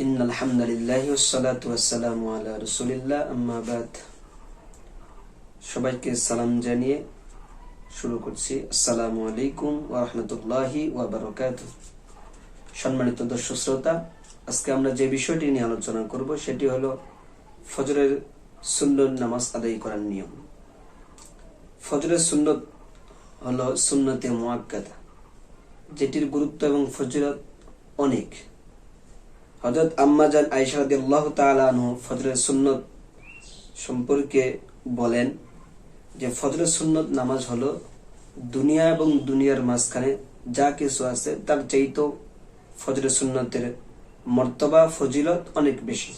ইন্নাল হামদুলিল্লাহি ওয়াসসালাতু ওয়াসসালামু আলা রাসূলিল্লাহ আম্মা বাদ। সবাইকে সালাম জানিয়ে শুরু করছি। আসসালামু আলাইকুম ওয়া রাহমাতুল্লাহি ওয়া বারাকাতুহু। সম্মানিত দর্শক শ্রোতা, আজকে আমরা যে বিষয়টি নিয়ে আলোচনা করব সেটি হলো ফজরের সুন্নত নামাজ আদায় করার নিয়ম। ফজরের সুন্নত হলো সুন্নতে মুআক্কাদা, যেটির গুরুত্ব এবং ফজিলত অনেক। হযরত আম্মা জান আয়েশা রাদিয়াল্লাহু তাআলা আনহা ফজরের সুন্নত সম্পর্কে বলেন যে ফজরের সুন্নত নামাজ হলো দুনিয়া এবং দুনিয়ার মাঝখানে যা কিছু আছে তার চাইতেও ফজরের সুন্নতের মর্তবা ফজিলত অনেক বেশি।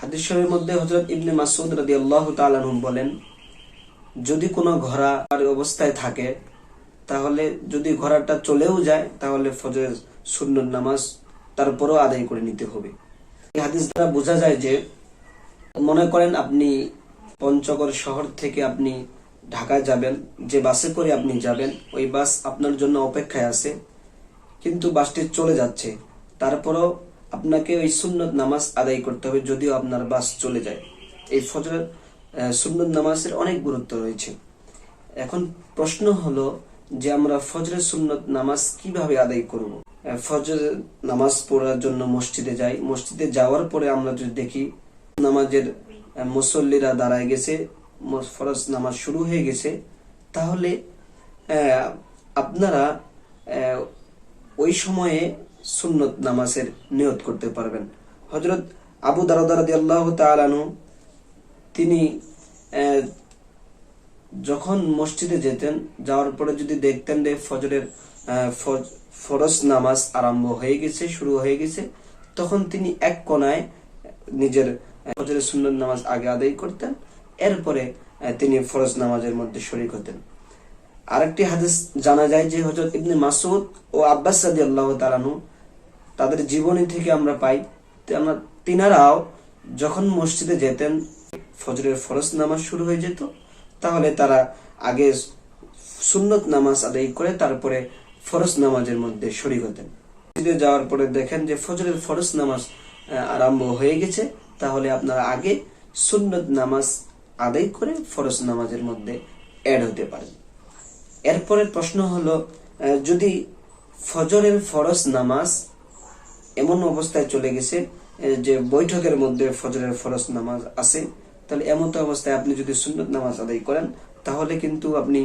হাদিস শরীফের মধ্যে হযরত ইবনে মাসউদ রাদিয়াল্লাহু তাআলা আনহু বলেন, যদি কোনো ঘোড়া অবস্থায় থাকে তাহলে যদি ঘোড়াটা চলেও যায় তাহলে ফজরের সুন্নত নামাজ তারপরও আদায় করে নিতে হবে। এই হাদিস দ্বারা বোঝা যায় যে, মনে করেন আপনি পঞ্চগড় শহর থেকে আপনি ঢাকা যাবেন, যে বাসে করে আপনি যাবেন ওই বাস আপনার জন্য অপেক্ষায় আছে, কিন্তু বাসটি চলে যাচ্ছে, তারপরও আপনাকে ওই সুন্নত নামাজ আদায় করতে হবে যদিও আপনার বাস চলে যায়। এই ফজরের সুন্নত নামাজের অনেক গুরুত্ব রয়েছে। এখন প্রশ্ন হলো যে আমরা ফজরের সুন্নত নামাজ কিভাবে আদায় করব। ফজর নামাজ পড়ার জন্য মসজিদে যাই, মসজিদে যাওয়ার পরে আমরা যদি দেখি নামাজের মুসল্লিরা দাঁড়ায় গেছে, ফরজ নামাজ শুরু হয়ে গেছে, তাহলে আপনারা ওই সময়ে সুন্নত নামাজের নিয়ত করতে পারবেন। হযরত আবু দারদা রাদিয়াল্লাহু তাআলা আনহু তিনি যখন মসজিদে যেতেন, যাওয়ার পরে যদি দেখতেন যে ফজরের ফরজ নামাজ আরম্ভ হয়ে গেছে, শুরু হয়ে গেছে, তখন তিনি এক কোণায় নিজের ফজরের সুন্নত নামাজ আগে আদায় করতেন, এরপরে তিনি ফরজ নামাজের মধ্যে শরীক হতেন। আরেকটি হাদিস জানা যায় যে হযরত ইবনে মাসউদ ও আব্বাস রাদিয়াল্লাহু তাআলা আনহু তাদের জীবনী থেকে আমরা পাই, তিনারাও যখন মসজিদে যেতেন ফজরের ফরজ নামাজ শুরু হয়ে যেত, তাহলে তারা আগে সুন্নত নামাজ আদায় করে তারপরে ফরজ নামাজের মধ্যে শরীক হতেন। মসজিদে যাওয়ার পরে দেখেন যে ফজরের ফরজ নামাজ আরম্ভ হয়ে গেছে, তাহলে আপনারা আগে সুন্নত নামাজ আদায় করে ফরজ নামাজের মধ্যে অ্যাড হতে পারেন। এরপরে প্রশ্ন হলো, যদি ফজরের ফরজ নামাজ এমন অবস্থায় চলে গেছে যে বৈঠকের মধ্যে ফজরের ফরজ নামাজ আছে, তাহলে এমন অবস্থায় আপনি যদি সুন্নত নামাজ আদায় করেন তাহলে কিন্তু আপনি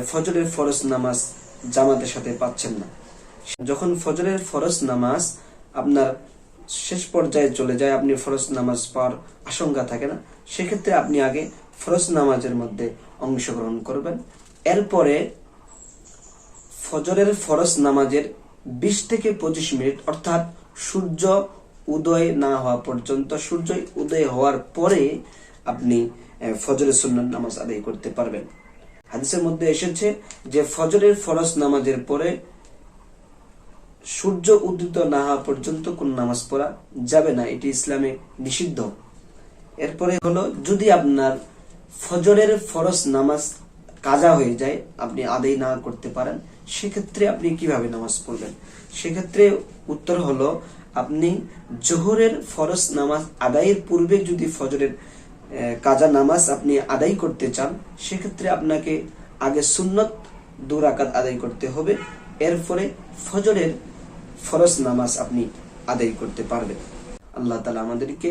ফজরের ফরজ নামাজ জামাতের সাথে পাচ্ছেন না। যখন ফজরের ফরজ নামাজ আপনার শেষ পর্যায়ে চলে যায়, আপনি ফরজ নামাজ পাওয়ার আশঙ্কা থাকে না, সেক্ষেত্রে আপনি আগে ফরজ নামাজের মধ্যে অংশগ্রহণ করবেন। এরপরে ফজরের ফরজ নামাজের 20 থেকে 25 মিনিট অর্থাৎ সূর্য উদয় না হওয়া পর্যন্ত, সূর্য উদয় হওয়ার পরে আপনি ফজরের সুন্নত নামাজ আদায় করতে পারবেন। হাদিসের মধ্যে এসেছে যে ফজরের ফরজ নামাজের পরে সূর্য উদিত না হওয়া পর্যন্ত কোন নামাজ পড়া যাবে না, এটি ইসলামে নিষিদ্ধ। এরপরে হলো, যদি আপনার ফজরের ফরজ নামাজ কাজা হয়ে যায়, আপনি আদায় না করতে পারেন, সেক্ষেত্রে আপনি কিভাবে নামাজ পড়বেন? সেক্ষেত্রে উত্তর হলো, আপনি জোহরের ফরজ নামাজ আদায়ের পূর্বে যদি ফজরের কাজা নামাজ আপনি আদায় করতে চান, সেক্ষেত্রে আপনাকে আগে সুন্নত 2 রাকাত আদায় করতে হবে, এরপরে ফজরের ফরজ নামাজ আপনি আদায় করতে পারবেন। আল্লাহ তাআলা আমাদেরকে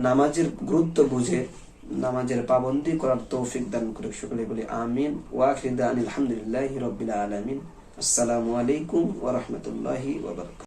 নামাজের গুরুত্ব বুঝে নামাজের পাবন্দি করার তৌফিক দান করুক। সকলে বলি আমিন। ওয়া আখিরু দাওয়ানা আলহামদুলিল্লাহি রাব্বিল আলামিন। আসসালামু আলাইকুম ওয়া রাহমাতুল্লাহি ওয়া বারাকাতুহু।